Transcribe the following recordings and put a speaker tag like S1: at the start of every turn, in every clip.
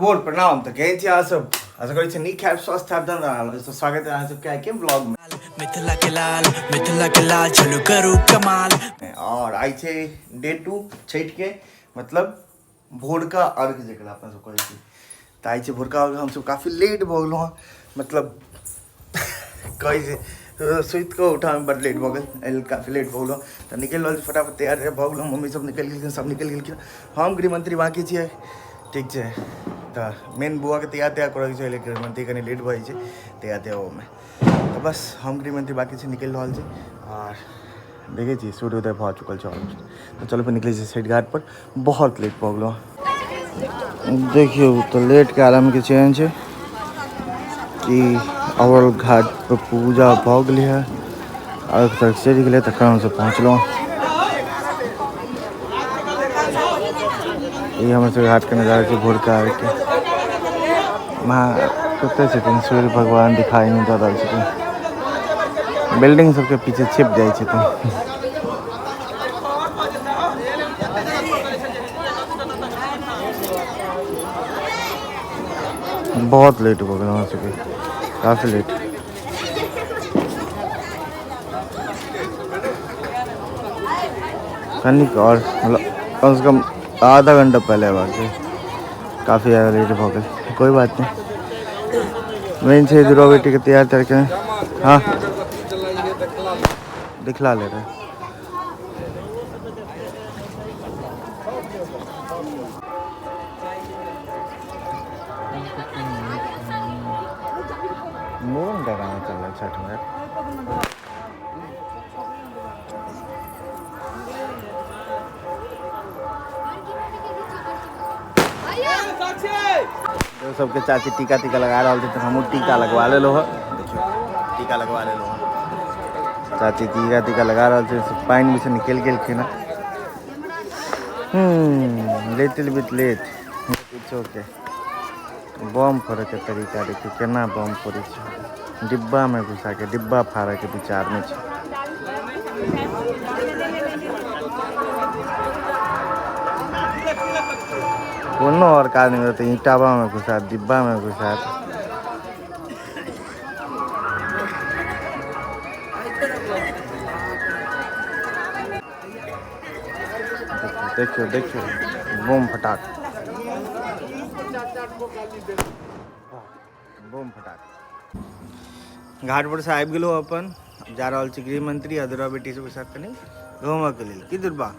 S1: बोल प्रणाम तो कहीं थी आज सब आशा करी नीक खाब स्वस्थ खाब दन रहा तो स्वागत है आज सब क्या के ब्लॉग में
S2: मिथिला के लाल चलो करू कमाल।
S1: और आई छे डे 2 छठ के मतलब भोरका अर्घ जकरा अपन सब कहै छी त आई छे भोरका अर्घ हम सब काफी लेट भ गेलौ मतलब कहै छै सुइत को उठा में बड़ लेट भ गेल काफी लेट भ गेलौ त निकल रहल फटाफट तैयार भ गेलौ मम्मी सब निकल गेलखिन सब निकल गेलखिन हम गृह मंत्री बाकी छियै ठीक छै तो मेन बुआ के तैयार करे छै लेकिन गृहमंत्री कनी लेट भ जाइ छै तैयार में तो बस हम गृहमंत्री बाकी छै निकल रहल छै और देखे छी सूर्योदय भ चुकल छै तो चलो फिर निकले छठ घाट पर बहुत लेट भ गेलो देखियो तो लेट के आराम के चैन छै कि और घाट पर पूजा भ गेलै है और तक चढ़ गेलै तखन हम सब पहुँचलहुँ ये हमारे घाट के नज़ारा छै भोरका के कते छथिन सूर्य भगवान दिखाई नहीं दे रहल छथिन बिल्डिंग सबके पीछे छिप जाइ छथिन बहुत लेट हो गया वहाँ से काफ़ी लेट कनिक और मतलब कम से कम आधा घंटा पहले बात है काफ़ी ज़्यादा लेट हो गए कोई बात नहीं मेन से दुर्गा बेटी के तैयार करके हाँ दिखला ले रहे मोहन का गाना चल रहा है छठ में तो सबके चाची टीका टीका लगा रहा थे तो हम टीका लगवा ले लो देखियो टीका लगवा ले लो चाची टीका टीका लगा रहा थे पानी में से निकल गए थे ना little bit late it's okay bomb फोड़े के तरीका देखियो केना बम फोड़े छै डिब्बा में घुसा के डिब्बा फाड़े के विचार में छै कोनो और काज नहीं होता ईटाबा में घुसा डिब्बा में घुसा देखियो देखियो बम फटाक बम फटाक घाट पर से आबि गेलो अपन जा रहल छी गृह मंत्री आ दुर्गा बेटी सबके साथ कनी घूमऽ के लेल की दुर्बा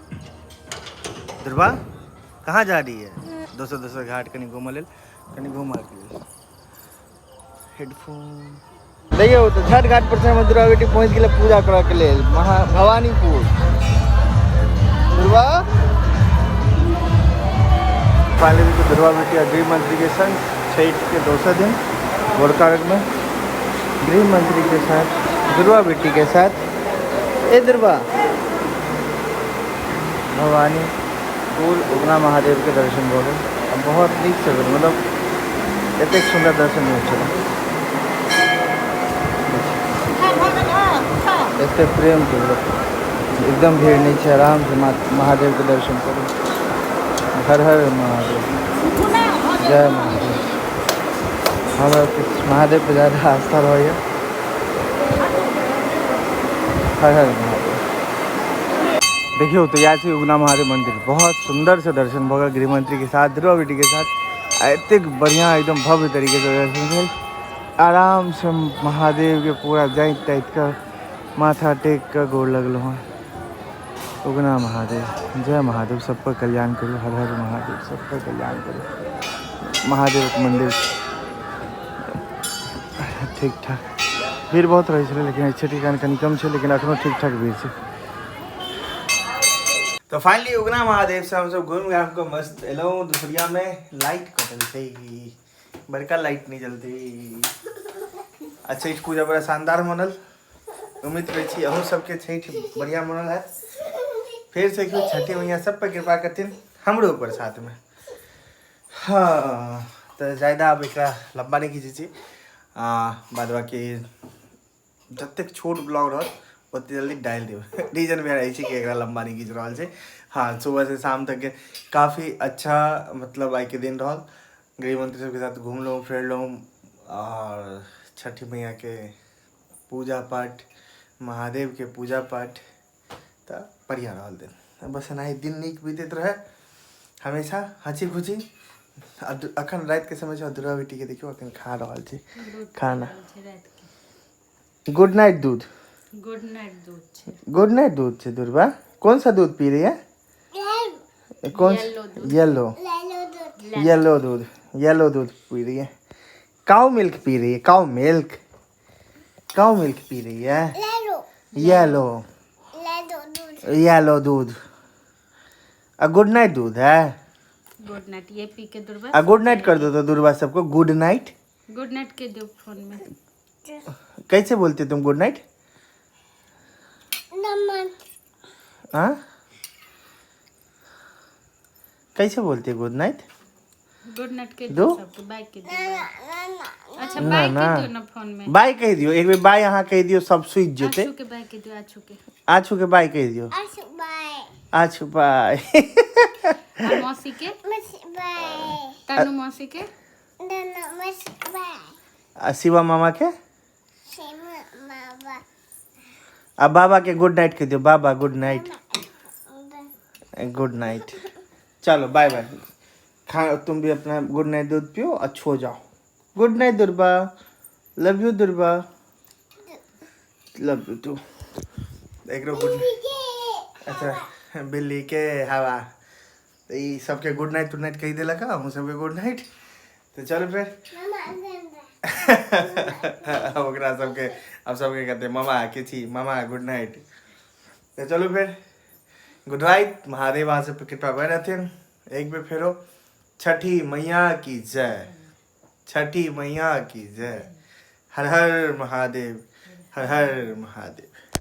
S1: दुर्बा कहाँ जा रही है दोसर घाट कनी घूमऽ लेल कनी घूमऽ के लेल हेडफोन देखियो तो छठ घाट पर से हम दुर्गा बेटी पहुँच गेल पूजा करऽ के लेल भवानीपुर दुर्गा फाइनली तो दुर्गा बेटी और गृह मंत्री के संग छठ के दूसरे दिन भोरका में गृह मंत्री के साथ दुर्गा बेटी के साथ ए दुर्गा भवानीपुर उगना महादेव के दर्शन हो गए बहुत नीक से मतलब एत सुंदर दर्शन हो चला एत प्रेम के एकदम भीड़ नहीं है आराम से महादेव के दर्शन करो हर हर महादेव जय महादेव हमारा महादेव पे ज़्यादा आस्था रही है हर हर महादेव देखियो तो यहाँ से उगना महादेव मंदिर बहुत सुंदर से दर्शन होगा गृह मंत्री के साथ दुर्गा बेटी के साथ इतने बढ़िया एकदम भव्य तरीके से दर्शन आराम से महादेव के पूरा जाइत टाइट कर माथा टेक कर गोड़ लगल हैं उगना महादेव जय महादेव सब पर कल्याण करो हर हर महादेव सब पर कल्याण करो महादेव के मंदिर ठीक ठाक भीड़ बहुत रही है लेकिन छठी कारण कनी कम है लेकिन अखनो ठीक ठाक भीड़ है तो फाइनली उगना महादेव से हम सब घूम घाम को मस्त एलो दुसरिया में लाइट कटल थे बड़का लाइट नहीं जलती अच्छा छठ पूजा बड़ा शानदार मनल उम्मीद करै छी अहूँ सबके छठ बढ़िया मनल है फिर से क्यों छठी मैया सब पर कृपा करथिन हमरो ऊपर साथ में हाँ तो ज़्यादा अब एक लंबा नहीं खींचे छी बाद बाकी जतेक छोट ब्लॉग रहत ओते जल्दी डाल देव रीजन भी रही कि एक लंबा नहीं खींच रहा है हाँ सुबह से शाम तक के काफ़ी अच्छा मतलब आई के दिन रहल गृह मंत्री सबके साथ घूम लो फिर लो और छठी मैया के पूजा पाठ महादेव के पूजा पाठ तो बढ़िया रहल दिन बस एना ही दिन नीक बीतैत रहे हमेशा हँसी खुशी अखन रात के समय दुर्गा बेटी के देखियो अखन खा रहल छै खाना गुड नाइट दूध गुड नाइट दूध छै दुर्गा कौन सा दूध पी रही है कौन येलो दूध पी रही है काउ मिल्क पी रही है काउ मिल्क पी रही है येलो दूध गुड नाइट दूध है
S3: गुड नाइट ये पी के दुर्वा
S1: गुड नाइट कर दो तो दुर्वा सबको गुड नाइट
S3: के दो फोन में
S1: कैसे बोलते तुम गुड नाइट हाँ कैसे बोलते गुड नाइट
S3: के
S1: दो
S3: सबको बाय के दो अच्छा बाय के दो ना फोन में
S1: बाय कह दियो एक बेर बाय यहाँ कह दियो सब सुइत जेते
S3: आछू के बाय के दो
S1: आछू के बाय कह दियो आछू बाय
S3: और मौसी के तनु मौसी के
S1: शिवा मामा के अब बाबा के गुड नाइट कह दियो बाबा गुड नाइट चलो बाय बाय खा तुम भी अपना गुड नाइट दूध पियो और छो जाओ good night Durba love you Durba love you too देख रहे गुड अच्छा बिल्ली के हवा तो ये सबके गुड नाइट कही दिला का हम सबके गुड नाइट तो चलो फिर ओकरा सबके अब सबके कहते मामा किसी मामा गुड नाइट तो चलो फिर गुड नाइट महादेव वहाँ से कृपा बने रहते हैं एक बार फेरो छठी मैया की जय छठी मैया की जय हर हर महादेव हर हर महादेव।